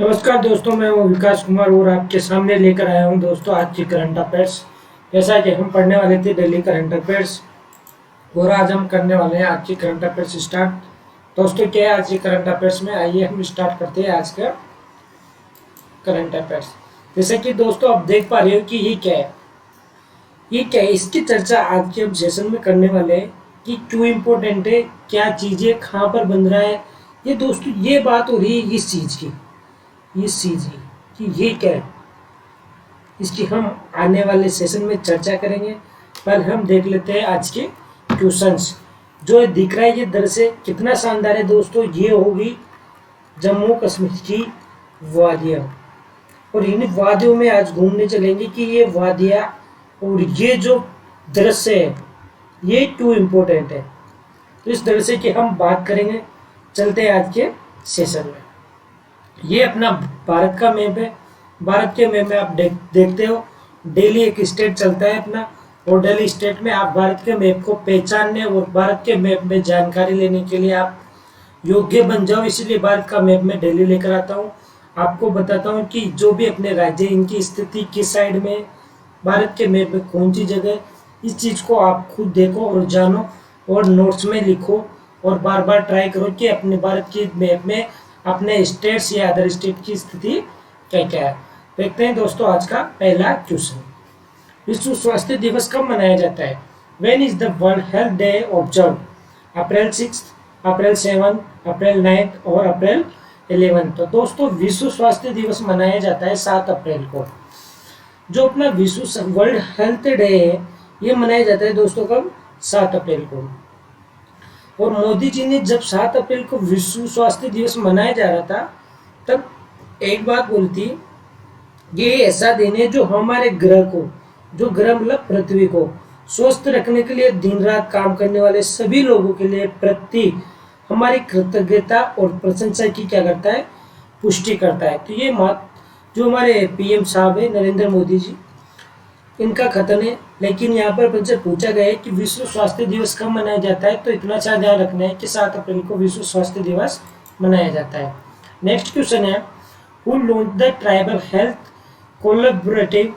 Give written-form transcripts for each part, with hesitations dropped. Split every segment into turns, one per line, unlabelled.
नमस्कार दोस्तों, मैं हूं विकास कुमार और आपके सामने लेकर आया हूं दोस्तों आज की करंट अफेयर्स। जैसा कि हम पढ़ने वाले थे डेली करंट अफेयर्स और आज हम करने वाले हैं आज की करंट अफेयर्स स्टार्ट। दोस्तों क्या है आज की करंट अफेयर्स में, आइए हम स्टार्ट करते हैं आज का करंट अफेयर्स। जैसे कि दोस्तों आप देख पा रहे हो कि ये क्या है, इसकी चर्चा आज के हम सेशन में करने वाले हैं कि क्यों इम्पोर्टेंट है, क्या चीज़ें कहाँ पर बन रहा है। ये दोस्तों ये बात हो रही है इस चीज़ की कि ये क्या है, इसकी हम आने वाले सेशन में चर्चा करेंगे। पहले हम देख लेते हैं आज के क्वेश्चंस। जो दिख रहा है ये दृश्य कितना शानदार है दोस्तों, ये होगी जम्मू कश्मीर की वादियाँ। और इन वादियों में आज घूमने चलेंगे कि ये वादियाँ और ये जो दृश्य है ये क्यों इम्पोर्टेंट है। तो इस दृश्य की हम बात करेंगे। चलते हैं आज के सेशन में। ये अपना भारत का मैप है। भारत के मैप में आप देखते हो दिल्ली एक स्टेट चलता है अपना, और दिल्ली स्टेट में आप भारत के मैप को पहचानने और भारत के मैप में जानकारी लेने के लिए आप योग्य बन जाओ। इसलिए भारत का मैप में दिल्ली लेकर आता हूँ, आपको बताता हूँ कि जो भी अपने राज्य इनकी स्थिति किस साइड में, भारत के मैप में कौन सी जगह, इस चीज़ को आप खुद देखो और जानो और नोट्स में लिखो और बार बार ट्राई करो कि अपने भारत के मैप में अपने स्टेट्स या अदर स्टेट की स्थिति क्या क्या है। देखते हैं दोस्तों आज का पहला क्वेश्चन। विश्व स्वास्थ्य दिवस कब मनाया जाता है? When is the world health day observe? April 6, April 7, April 9 और अप्रैल 11। तो दोस्तों विश्व स्वास्थ्य दिवस मनाया जाता है 7 अप्रैल को। जो अपना विश्व वर्ल्ड हेल्थ डे है ये मनाया जाता है दोस्तों कब? 7 अप्रैल को। और मोदी जी ने जब 7 अप्रैल को विश्व स्वास्थ्य दिवस मनाया जा रहा था तब एक बात बोलती, ये ऐसा दिन है जो हमारे ग्रह को, जो ग्रह मतलब पृथ्वी को स्वस्थ रखने के लिए दिन रात काम करने वाले सभी लोगों के लिए प्रति हमारी कृतज्ञता और प्रशंसा की क्या करता है, पुष्टि करता है। तो ये बात जो हमारे पीएम साहब है नरेंद्र मोदी जी, इनका कथन है। लेकिन यहाँ पर मुझसे पूछा गया है कि विश्व स्वास्थ्य दिवस कब मनाया जाता है, तो इतना सा ध्यान रखना है कि 7 अप्रैल को विश्व स्वास्थ्य दिवस मनाया जाता है। नेक्स्ट क्वेश्चन है, who launch the tribal health collaborative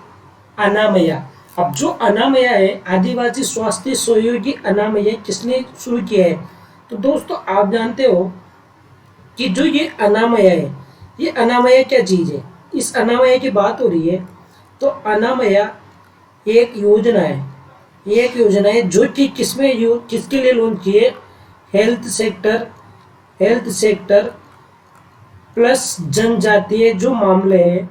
Anamaya? अब जो अनामया है आदिवासी स्वास्थ्य सहयोगी अनामया किसने शुरू किया है? तो दोस्तों आप जानते हो कि जो ये अनामया है, ये अनामया क्या चीज़ है, इस अनामया की बात हो रही है। तो अनामया एक योजना है जो कि किसके लिए लॉन्च की है? हेल्थ सेक्टर प्लस जनजातीय जो मामले हैं,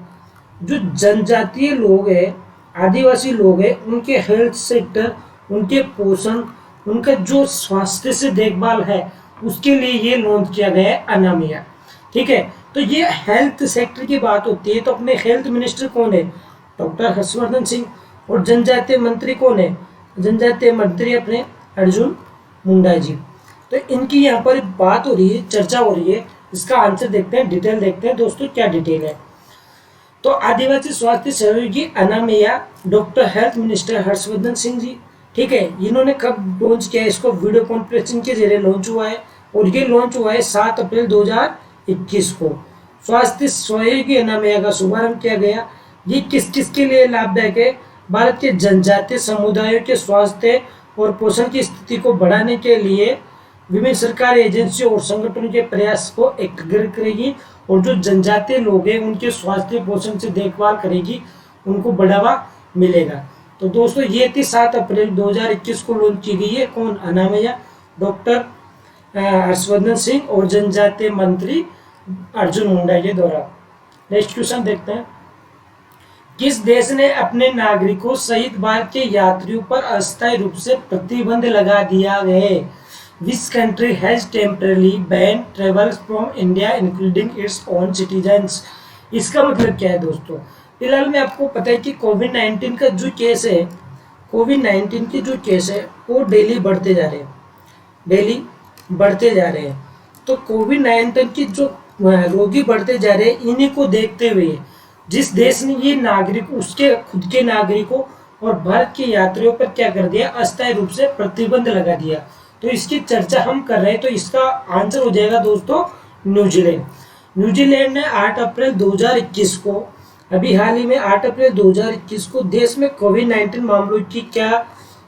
जो जनजातीय लोग हैं, आदिवासी लोग हैं, उनके हेल्थ सेक्टर, उनके पोषण, उनका जो स्वास्थ्य से देखभाल है उसके लिए ये लॉन्च किया गया है अनामिया। ठीक है, तो ये हेल्थ सेक्टर की बात होती है तो अपने हेल्थ मिनिस्टर कौन है? डॉक्टर हर्षवर्धन सिंह। और जनजातीय मंत्री कौन है? जनजातीय मंत्री अपने अर्जुन मुंडा जी। तो इनकी यहाँ पर बात हो रही है, चर्चा हो रही है। इसका आंसर देखते हैं, डिटेल देखते हैं दोस्तों क्या डिटेल है। तो आदिवासी स्वास्थ्य सहयोगी Anamaya doctor health minister Harshvardhan Singh ji, ठीक है, इन्होंने कब लॉन्च किया? इसको वीडियो कॉन्फ्रेंसिंग के जरिए लॉन्च हुआ है और ये लॉन्च हुआ है 7 अप्रैल 2021 को। स्वास्थ्य सहयोगी अनामया का शुभारंभ किया गया। ये किस किस के लिए लाभदायक है? भारत के जनजातीय समुदायों के स्वास्थ्य और पोषण की स्थिति को बढ़ाने के लिए विभिन्न सरकारी एजेंसियों और संगठनों के प्रयास को एकीकृत करेगी और जो जनजातीय लोग हैं उनके स्वास्थ्य पोषण से देखभाल करेगी, उनको बढ़ावा मिलेगा। तो दोस्तों ये थी 7 अप्रैल 2021 को लॉन्च की गई है। कौन? अनामया डॉक्टर हर्षवर्धन सिंह और जनजातीय मंत्री अर्जुन मुंडा के द्वारा। नेक्स्ट क्वेश्चन देखते हैं, किस देश ने अपने नागरिकों सहित भारत के यात्रियों पर अस्थायी रूप से प्रतिबंध लगा दिया है? Which country has temporarily banned travel from India including its own citizens? इसका मतलब क्या है दोस्तों? फिलहाल में आपको पता है कि कोविड-19 का जो केस है, कोविड-19 के जो केस है वो डेली बढ़ते जा रहे हैं। तो कोविड-19 की जो रोगी बढ़ते जा रहे हैं, इन्हीं को देखते हुए जिस देश ने ये नागरिक उसके खुद के नागरिकों और भारत के यात्रियों पर क्या कर दिया? अस्थायी रूप से प्रतिबंध लगा दिया। तो इसकी चर्चा हम कर रहे हैं, तो इसका आंसर हो जाएगा दोस्तों न्यूजीलैंड। न्यूजीलैंड ने 8 अप्रैल 2021 को, अभी हाल ही में 8 अप्रैल 2021 को देश में कोविड-19 मामलों की क्या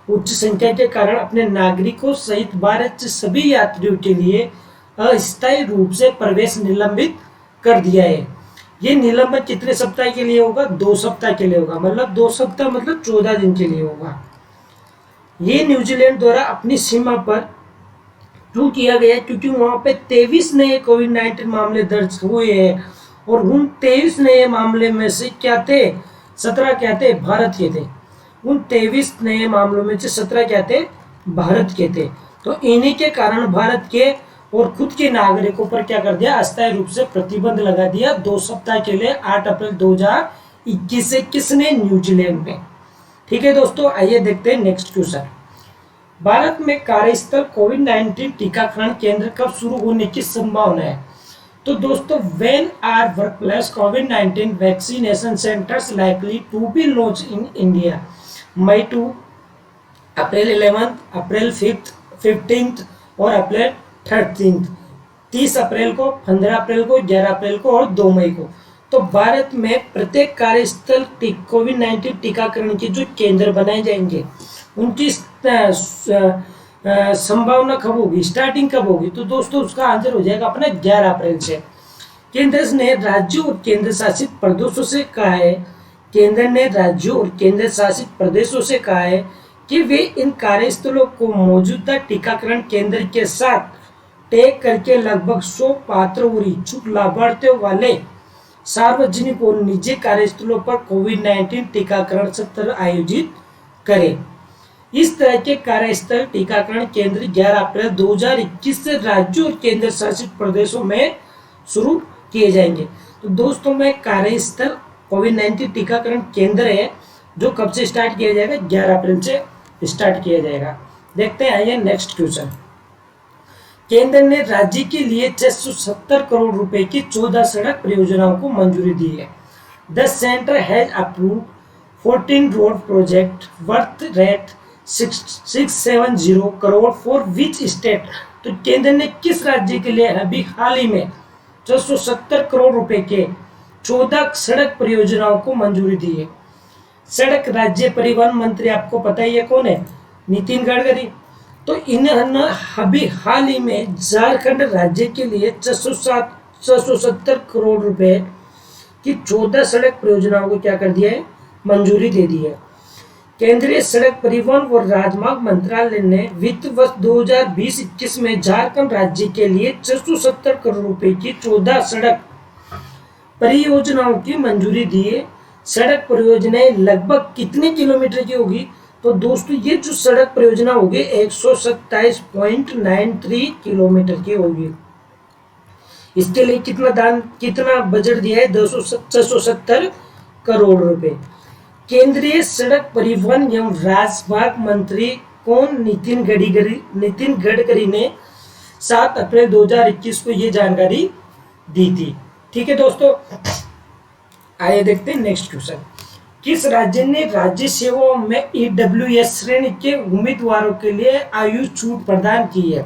उच्च संख्या के कारण अपने नागरिकों सहित भारत से सभी यात्रियों के लिए अस्थायी रूप से प्रवेश निलंबित कर दिया है। ये निलंबन कितने सप्ताह के लिए होगा? 2 सप्ताह के लिए होगा। मतलब 2 सप्ताह मतलब 14 दिन के लिए होगा। ये न्यूजीलैंड द्वारा अपनी सीमा पर क्यों किया गया? क्योंकि वहां पे 23 नए कोविड-19 मामले दर्ज हुए हैं और उन 23 नए मामले में से क्या थे? 17 क्या थे? भारत के थे। उन 23 नए मामलों में से 17 क्या थे? भारत के थे। तो इन्हीं के कारण भारत के और खुद के नागरिकों पर क्या कर दिया? अस्थायी रूप से प्रतिबंध लगा दिया 2 सप्ताह के लिए 8 अप्रैल 2021 से। किसने? न्यूजीलैंड में। ठीक है दोस्तों, आइए देखते हैं नेक्स्ट क्वेश्चन। भारत में कार्यस्थल कोविड-19 टीकाकरण केंद्र कब शुरू होने की संभावना है? तो दोस्तों, व्हेन आर वर्कप्लेस कोविड-19 vaccination centres likely to be launch in India? मई 2, अप्रैल 11, अप्रैल 5, 15 और अप्रैल 13। 30 अप्रैल को, 15 अप्रैल को, 11 अप्रैल को और 2 मई को। तो भारत में प्रत्येक कार्यस्थल कोविड-19 टीकाकरण के जो केंद्र बनाए जाएंगे उनकी संभावना कब होगी? स्टार्टिंग कब होगी? तो दोस्तों उसका आंसर हो जाएगा अपना 11 अप्रैल से। केंद्र ने राज्यों और केंद्र शासित प्रदेशों से कहा है, केंद्र ने राज्यों और केंद्र शासित प्रदेशों से कहा है कि वे इन कार्यस्थलों को मौजूदा टीकाकरण केंद्र के साथ टैग करके लगभग 100 पात्र और इच्छुक लाभार्थियों वाले सार्वजनिक और निजी कार्यस्थलों पर कोविड-19 टीकाकरण सत्र आयोजित करें। इस तरह के कार्यस्थल टीकाकरण केंद्र 11 अप्रैल 2021 से राज्यों और केंद्र शासित प्रदेशों में शुरू किए जाएंगे। तो दोस्तों में कार्यस्थल कोविड-19 टीकाकरण केंद्र है जो कब से स्टार्ट किया जाएगा? 11 अप्रैल से स्टार्ट किया जाएगा। देखते हैं आइए नेक्स्ट क्वेश्चन। केंद्र ने राज्य के लिए 670 करोड़ रुपए की 14 सड़क परियोजनाओं को मंजूरी दी है। The centre has approved 14 road project worth rate 670 crore for which state? तो केंद्र ने किस राज्य के लिए अभी हाल ही में 670 करोड़ रुपए के 14 सड़क परियोजनाओं को मंजूरी दी है? सड़क राज्य परिवहन मंत्री आपको पता ही है कौन है? नितिन गडकरी। तो इन्होंने अभी हाल ही में झारखंड राज्य के लिए 670 करोड़ रुपए की 14 सड़क परियोजनाओं को क्या कर दिया है? मंजूरी दे दी है। केंद्रीय सड़क परिवहन और राजमार्ग मंत्रालय ने वित्त वर्ष 2020-21 में झारखंड राज्य के लिए 670 करोड़ रुपए की 14 सड़क परियोजनाओं की मंजूरी दी है। सड़क परियोजनाएं लगभग कितने किलोमीटर की होगी? तो दोस्तों ये जो सड़क परियोजना होगी 127.93 किलोमीटर की होगी। इसके लिए कितना बजट दिया है? 670 करोड़ रुपए। केंद्रीय सड़क परिवहन एवं राजमार्ग मंत्री कौन? नितिन गडकरी ने 7 अप्रैल 2021 को ये जानकारी दी थी। ठीक है दोस्तों, आइए देखते हैं नेक्स्ट क्वेश्चन। किस राज्य ने राज्य सेवाओं में EWS श्रेणी के उम्मीदवारों के लिए आयु छूट प्रदान की है?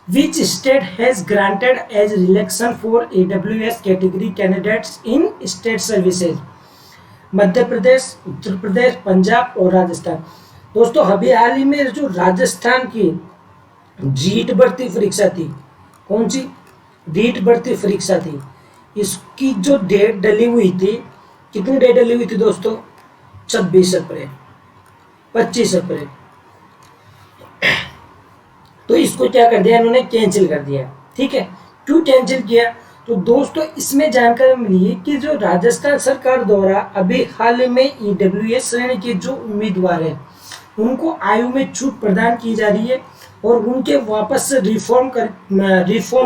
Which state has granted as relaxation for EWS category candidates in state services? Madhya Pradesh, Uttar Pradesh, Punjab और राजस्थान। दोस्तों अभी हाल ही में जो राजस्थान की रीट भर्ती परीक्षा थी, कौन सी रीट भर्ती परीक्षा थी, इसकी जो डेट डली हुई थी, कितनी डेट डली हुई थी दोस्तों? 26 अप्रैल, 25 अप्रैल। तो इसको क्या कर दिया इन्होंने? कैंसिल कर दिया। ठीक है, क्यों कैंसिल किया? तो दोस्तों इसमें जानकारी मिली है कि जो राजस्थान सरकार द्वारा अभी हाल में EWS श्रेणी के जो उम्मीदवार हैं उनको आयु में छूट प्रदान की जा रही है और उनके वापस से रिफॉर्म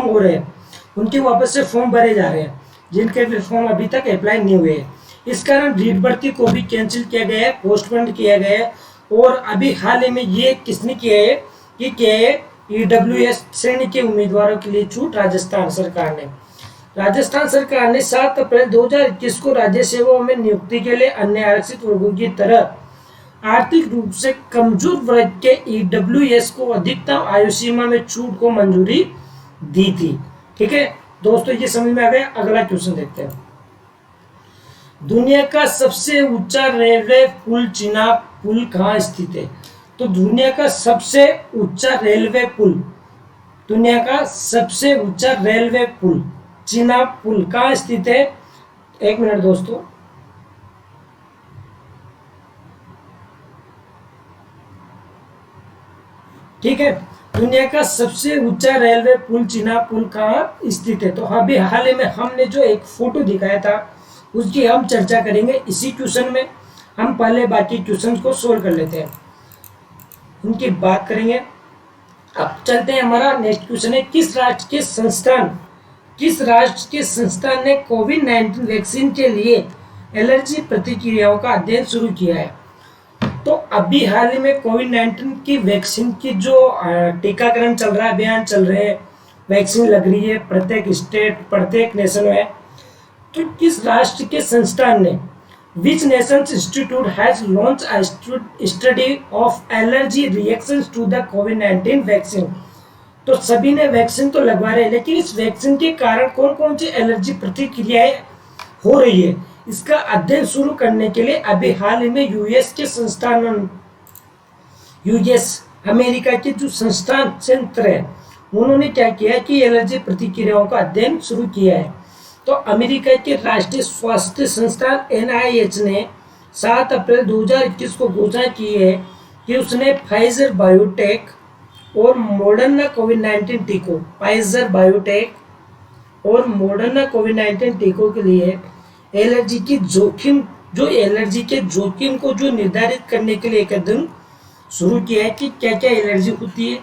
हो रहे हैं, उनके वापस से फॉर्म भरे जा रहे हैं जिनके फॉर्म अभी तक अप्लाई नहीं हुए हैं। इस कारण रीट भर्ती को भी कैंसिल किया गया है, पोस्टपोन किया गया है। और अभी हाल ही में ये किसने किया है? ये किया है EWS श्रेणी के उम्मीदवारों के लिए छूट राजस्थान सरकार ने। राजस्थान सरकार ने 7 अप्रैल 2021 को राज्य सेवाओं में नियुक्ति के लिए अन्य आरक्षित वर्गों की तरह आर्थिक रूप से कमजोर वर्ग के EWS को अधिकतम आयु सीमा में छूट को मंजूरी दी थी। ठीक है, दोस्तों ये समझ में आ गया। अगला क्वेश्चन देखते हैं। दुनिया का सबसे ऊंचा रेलवे पुल चिनाब पुल कहाँ स्थित है? तो दुनिया का सबसे ऊंचा रेलवे पुल, दुनिया का सबसे ऊंचा रेलवे पुल चिनाब पुल कहाँ स्थित है? एक मिनट दोस्तों। ठीक है, दुनिया का सबसे ऊंचा रेलवे पुल चिनाब पुल कहाँ स्थित है? तो अभी हाल ही में हमने जो एक फोटो दिखाया था उसकी हम चर्चा करेंगे इसी क्वेश्चन में। हम पहले बाकी क्वेश्चन को सोल्व कर लेते हैं, उनकी बात करेंगे। अब चलते हैं, हमारा नेक्स्ट क्वेश्चन है, किस राष्ट्र के संस्थान ने कोविड-19 वैक्सीन के लिए एलर्जी प्रतिक्रियाओं का अध्ययन शुरू किया है? तो अभी हाल ही में कोविड-19 की वैक्सीन की जो टीकाकरण चल रहा है, अभियान चल रहे हैं, वैक्सीन लग रही है प्रत्येक स्टेट, प्रत्येक नेशन में। तो किस राष्ट्र के संस्थान ने, which nations institute has launch a study of allergy reactions to the कोविड-19 वैक्सीन? तो सभी ने वैक्सीन तो लगवा रहे हैं, लेकिन इस वैक्सीन के कारण कौन कौन सी एलर्जी प्रतिक्रियाएं हो रही है, इसका अध्ययन शुरू करने के लिए अभी हाल ही में यूएस के संस्थान, यूएस अमेरिका के जो संस्थान संत्र है, उन्होंने क्या किया कि एलर्जी प्रतिक्रियाओं का अध्ययन शुरू किया है। तो अमेरिका के राष्ट्रीय स्वास्थ्य संस्थान एनआईएच ने 7 अप्रैल 2021 को घोषणा की है कि उसने फाइजर बायोटेक और मॉडर्ना कोविड-19 टीकों, फाइजर बायोटेक और मॉडर्ना कोविड-19 टीकों के लिए एलर्जी की जोखिम, जो एलर्जी के जोखिम को जो निर्धारित करने के लिए एक अध्ययन शुरू किया है कि क्या क्या एलर्जी होती है,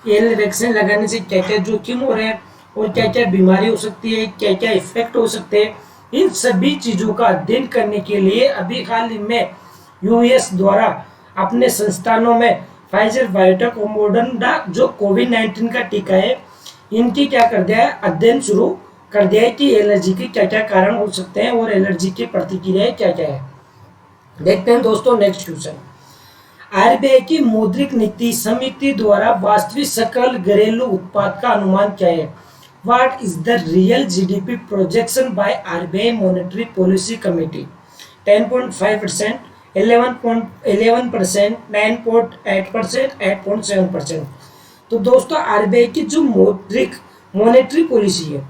ये वैक्सीन लगाने से क्या क्या जोखिम हो रहे हैं और क्या क्या बीमारी हो सकती है, क्या क्या इफेक्ट हो सकते हैं। इन सभी चीज़ों का अध्ययन करने के लिए अभी हाल ही में यूएस द्वारा अपने संस्थानों में फाइजर बायोटेक और मॉडर्ना जो कोविड-19 का टीका है, इनकी क्या कर दिया है, अध्ययन शुरू कर दिया है कि एलर्जी के क्या क्या कारण हो सकते हैं और एलर्जी की प्रतिक्रियाएं क्या क्या है। देखते हैं दोस्तों नेक्स्ट क्वेश्चन। आरबीआई की मौद्रिक नीति समिति द्वारा वास्तविक सकल घरेलू उत्पाद का अनुमान क्या है? What is the real GDP projection by RBI monetary policy committee? 10.5%, 11%, 9.8%, 8.7%। तो दोस्तों आरबीआई की जो मॉनेटरी पॉलिसी है,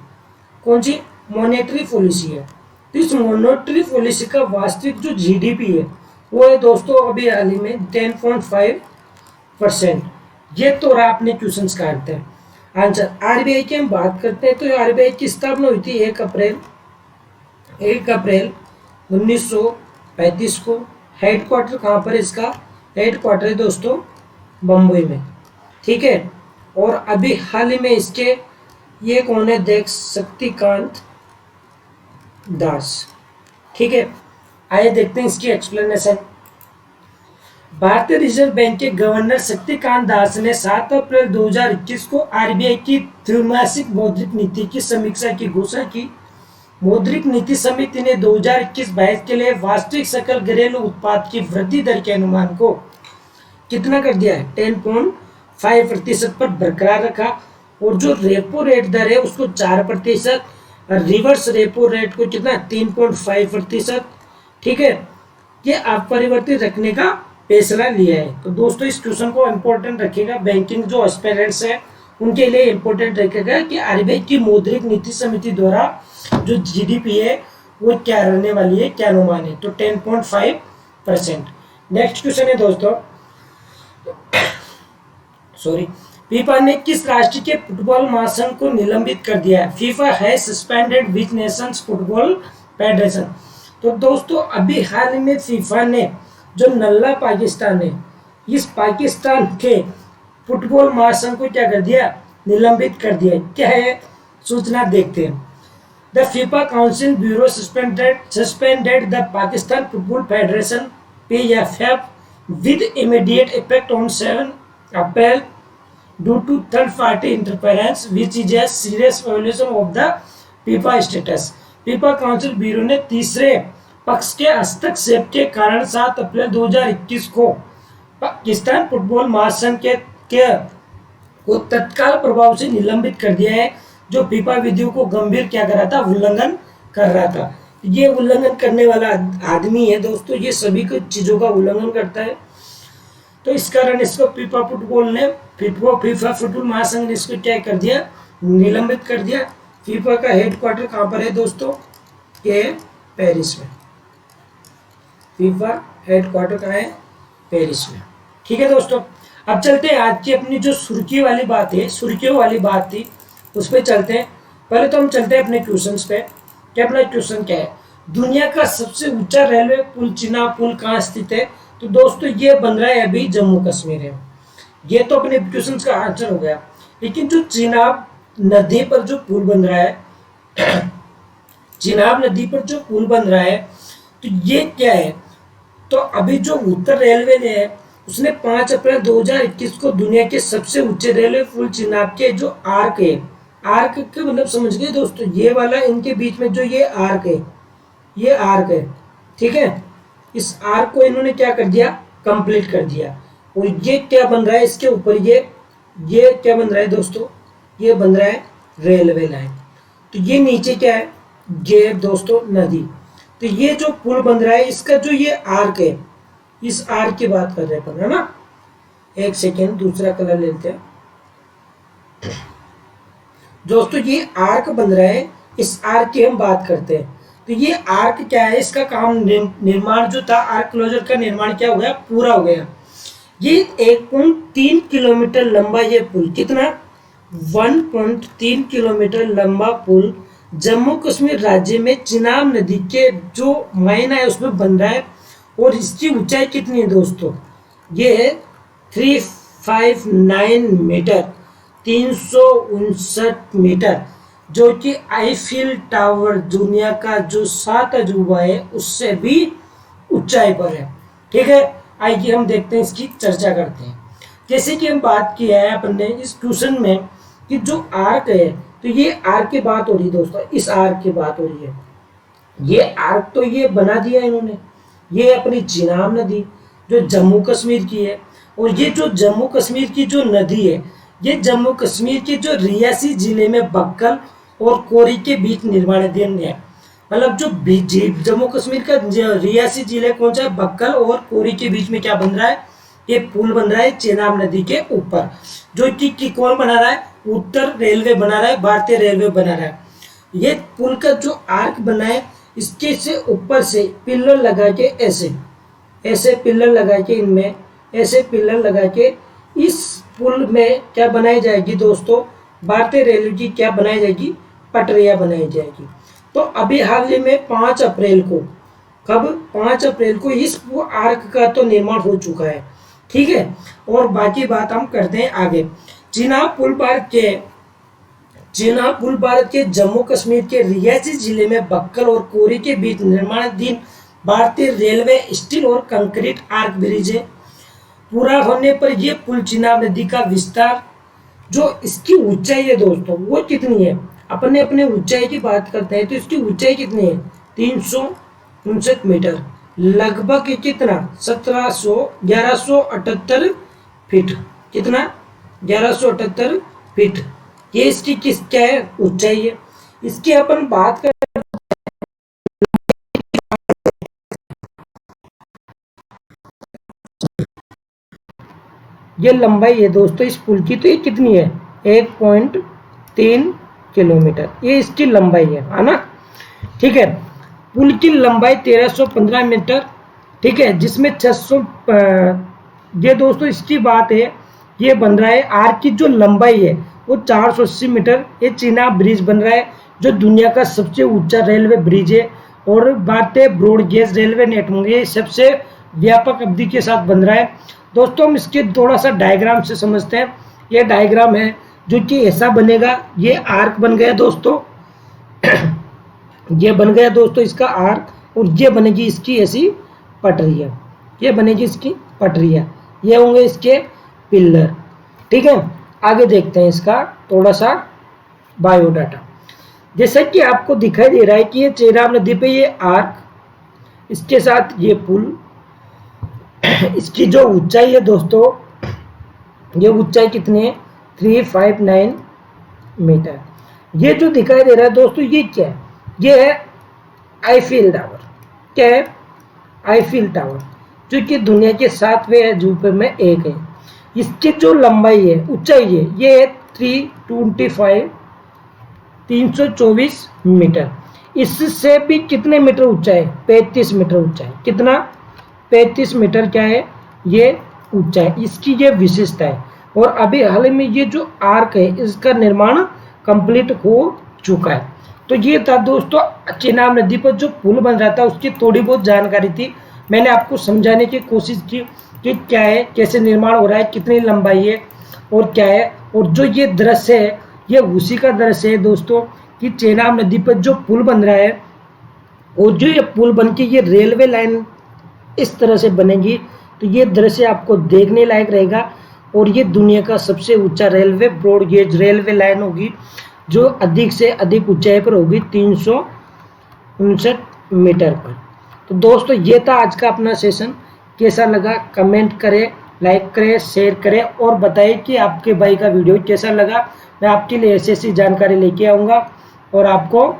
कौन सी मॉनेटरी पॉलिसी है, तो इस मॉनेटरी पॉलिसी का वास्तविक जो जीडीपी है वो है दोस्तों अभी हाल ही में 10.5%। ये तो रहा अपने क्वेश्चन का आंसर। आरबीआई की हम बात करते हैं तो आरबीआई की स्थापना हुई थी 1 अप्रैल 1935 को। हेडक्वार्टर कहाँ पर इसका? हेडक्वार्टर है दोस्तों बम्बई में, ठीक है। और अभी हाल ही में इसके ये कौन है, देख शक्तिकांत दास, ठीक है। आइए देखते हैं इसकी एक्सप्लेनेशन। भारतीय रिजर्व बैंक के गवर्नर शक्तिकांत दास ने 7 अप्रैल 2021 को आरबीआई की त्रैमासिक मौद्रिक नीति की समीक्षा की घोषणा की। मौद्रिक नीति समिति ने 2021-22 के लिए वास्तविक सकल घरेलू उत्पाद की वृद्धि दर के अनुमान को कितना कर दिया है, 10.5% पर बरकरार रखा। और जो रेपो रेट दर है उसको 4%, रिवर्स रेपो रेट को कितना, 3.5%, ठीक है। ये अपरिवर्तित रखने का फैसला लिया है। तो दोस्तों इस क्वेश्चन को इंपॉर्टेंट रखिएगा, बैंकिंग जो एस्पिरेंट्स है उनके लिए इंपॉर्टेंट रखेगा कि आरबीआई की मौद्रिक नीति समिति द्वारा जो जीडीपी है वो क्या रहने वाली है, क्या अनुमान है, तो 10.5%। नेक्स्ट क्वेश्चन है दोस्तों, सॉरी, फीफा ने किस राष्ट्र के फुटबॉल महासंघ को निलंबित कर दिया है? फीफा है सस्पेंडेड विच नेशंस फुटबॉल फेडरेशन। तो दोस्तों अभी हाल में फीफा ने जो नल्ला पाकिस्तान है, इस पाकिस्तान के फुटबॉल महासंघ को क्या कर दिया, निलंबित कर दिया। क्या है सूचना देखते हैं। The FIFA council bureau suspended the Pakistan football federation PFF with immediate effect on 7 April due to third party interference which is a serious violation of the FIFA status। FIFA council bureau ने तीसरे पक्ष के हस्तक्षेप के कारण 7 अप्रैल 2021 को Pakistan football महासंघ के को तत्काल प्रभाव से निलंबित कर दिया है, जो फीफा विधियों को गंभीर क्या कर रहा था, उल्लंघन कर रहा था। ये उल्लंघन करने वाला आदमी है दोस्तों, ये सभी कुछ चीजों का उल्लंघन करता है। तो इस कारण इसको फीफा फुटबॉल ने फीफा फुटबॉल महासंघ ने इसको क्या कर दिया, निलंबित कर दिया। फीफा का हेडक्वार्टर कहाँ पर है दोस्तों, ये पेरिस में। फीफा हेडक्वार्टर कहाँ है, पेरिस में। ठीक है दोस्तों, अब चलते हैं आज की अपनी जो सुर्खी वाली बात है, सुर्खियों वाली बात थी उस पर चलते हैं। पहले तो हम चलते हैं अपने क्वेश्चंस पे। क्या अपना क्वेश्चन क्या है, दुनिया का सबसे ऊंचा रेलवे पुल चिनाब पुल कहाँ स्थित है। तो दोस्तों ये बन रहा है अभी जम्मू कश्मीर है। ये तो अपने क्वेश्चन का आंसर हो गया। लेकिन जो चिनाब नदी पर जो पुल बन रहा है चिनाब नदी पर जो पुल बन रहा है, तो ये क्या है, तो अभी जो उत्तर रेलवे ने है उसने 5 अप्रैल 2021 को दुनिया के सबसे ऊंचे रेलवे पुल चिनाब के जो आर्क है, आर्क के मतलब समझ गए दोस्तों, ये वाला इनके बीच में जो ये आर्क है, ये आर्क है, ठीक है, इस आर्क को इन्होंने क्या कर दिया, कंप्लीट कर दिया। और ये क्या बन रहा है इसके ऊपर, ये क्या बन रहा है दोस्तों, ये बन रहा है रेलवे लाइन। तो ये नीचे क्या है, ये दोस्तों नदी। तो ये जो पुल बन रहा है इसका जो ये आर्क है, इस आर्क की बात कर रहे हैं अपन, है ना। एक सेकेंड दूसरा कलर लेते हैं दोस्तों। ये आर्क बन रहा है, इस आर्क की हम बात करते हैं। तो ये आर्क क्या है, इसका काम निर्माण जो था, आर्क क्लोजर का निर्माण क्या हो गया, पूरा हो गया। ये 1.3 किलोमीटर लंबा ये पुल, कितना, 1.3 किलोमीटर लंबा पुल जम्मू कश्मीर राज्य में चिनाब नदी के जो मायना है उसमें बन रहा है। और इसकी ऊंचाई कितनी है दोस्तों, ये है 359 मीटर, 359 मीटर, जो कि आईफिल टावर दुनिया का जो 7 अजूबा है उससे भी ऊंचाई पर है। ठीक है, आइए हम देखते हैं, इसकी चर्चा करते हैं। जैसे कि हम बात किया है अपन ने इस क्वेश्चन में कि जो आर्क है, तो ये आर्क की बात हो रही है दोस्तों, इस आर्क की बात हो रही है। ये आर्क तो ये बना दिया इन्होंने, ये अपनी चिनाब नदी जो जम्मू कश्मीर की है। और ये जो जम्मू कश्मीर की जो नदी है, ये जम्मू कश्मीर के जो रियासी जिले में बक्कल और कोरी के बीच निर्माणाधीन है। मतलब जो जम्मू कश्मीर का रियासी जिले कौन सा है, बक्कल और कोरी के बीच में क्या बन रहा है, ये पुल बन रहा है चिनाब नदी के ऊपर। जो कि कौन बना रहा है, उत्तर रेलवे बना रहा है, भारतीय रेलवे बना रहा है। ये पुल का जो आर्क बना है, इसके से ऊपर से पिलर लगा के ऐसे पिलर लगा के, इनमें ऐसे पिलर लगा के इस पुल में क्या बनाई जाएगी दोस्तों, भारतीय रेलवे की क्या बनाई जाएगी, पटरियां बनाई जाएगी। तो अभी हाल ही में 5 अप्रैल को, कब, 5 अप्रैल को इस आर्क का तो निर्माण हो चुका है। ठीक है, और बाकी बात हम करते हैं आगे। चिनाब पुल भारत के जम्मू कश्मीर के रियासी जिले में बक्कल और कोरी के बीच निर्माणाधीन भारतीय रेलवे स्टील और कंक्रीट आर्क ब्रिज है। पूरा होने पर यह पुल चिनाब नदी का विस्तार, जो इसकी ऊंचाई है दोस्तों, वो कितनी है, अपने अपने ऊंचाई की बात करते हैं। तो इसकी ऊंचाई कितनी है, 359 मीटर, लगभग कितना, 1178 फीट, कितना, 1178 फीट। ये इसकी क्या है, ऊंचाई है। इसकी अपन बात कर, ये लंबाई है दोस्तों इस पुल की, तो ये कितनी है, 1.3 किलोमीटर, ये इसकी लंबाई है ना। ठीक है, पुल की लंबाई 1315 मीटर, ठीक है, जिसमें 600, ये दोस्तों इसकी बात है, ये बन रहा है आर्क की जो लंबाई है वो 480 मीटर। ये चिनाब ब्रिज बन रहा है जो दुनिया का सबसे ऊंचा रेलवे ब्रिज है और भारतीय ब्रॉड गेज रेलवे नेटवर्क ये सबसे व्यापक अवधि के साथ बन रहा है। दोस्तों हम इसके थोड़ा सा डायग्राम से समझते हैं। ये डायग्राम है जो कि ऐसा बनेगा, ये आर्क बन गया दोस्तों ये बन गया दोस्तों इसका आर्क, और ये बनेगी इसकी ऐसी पटरियाँ, ये बनेगी इसकी पटरियाँ, ये होंगे इसके पिलर। ठीक है, आगे देखते हैं इसका थोड़ा सा बायोडाटा। जैसा कि आपको दिखाई दे रहा है कि ये चिनाब नदी पे ये आर्क, इसके साथ ये पुल, इसकी जो ऊंचाई है दोस्तों, ये ऊंचाई कितनी है, 359 मीटर। ये जो दिखाई दे रहा है दोस्तों, ये क्या है? ये है आईफिल टावर। क्या है? आईफिल टावर, जो कि दुनिया के 7वें अजूबे में एक है। इसकी जो लंबाई है, ऊंचाई है, ये है 324 मीटर। इससे भी कितने मीटर ऊंचा है? 35 मीटर ऊंचा है। कितना? 35 मीटर क्या है? ये ऊंचा है। इसकी ये विशेषता है। और अभी हाल में ये जो आर्क है, इसका निर्माण कंप्लीट हो चुका है। तो ये था दोस्तों चेनाब नदी पर जो पुल बन रहा था, उसकी थोड़ी बहुत जानकारी थी। मैंने आपको समझाने की कोशिश की कि क्या है, कैसे निर्माण हो रहा है, कितनी लंबाई है और क्या है। और जो ये दृश्य है, ये उसी का दृश्य है दोस्तों कि चेनाब नदी पर जो पुल बन रहा है, और जो ये पुल बन के ये रेलवे लाइन इस तरह से बनेगी, तो ये दृश्य आपको देखने लायक रहेगा। और ये दुनिया का सबसे ऊंचा railway broad gauge railway line होगी, जो अधिक से अधिक ऊंचाई पर होगी 359 मीटर पर। तो दोस्तों ये था आज का अपना सेशन। कैसा लगा कमेंट करें, लाइक करें, शेयर करें और बताएं कि आपके भाई का वीडियो कैसा लगा। मैं आपके लिए ऐसी ऐसी जानकारी लेके आऊँगा और आपको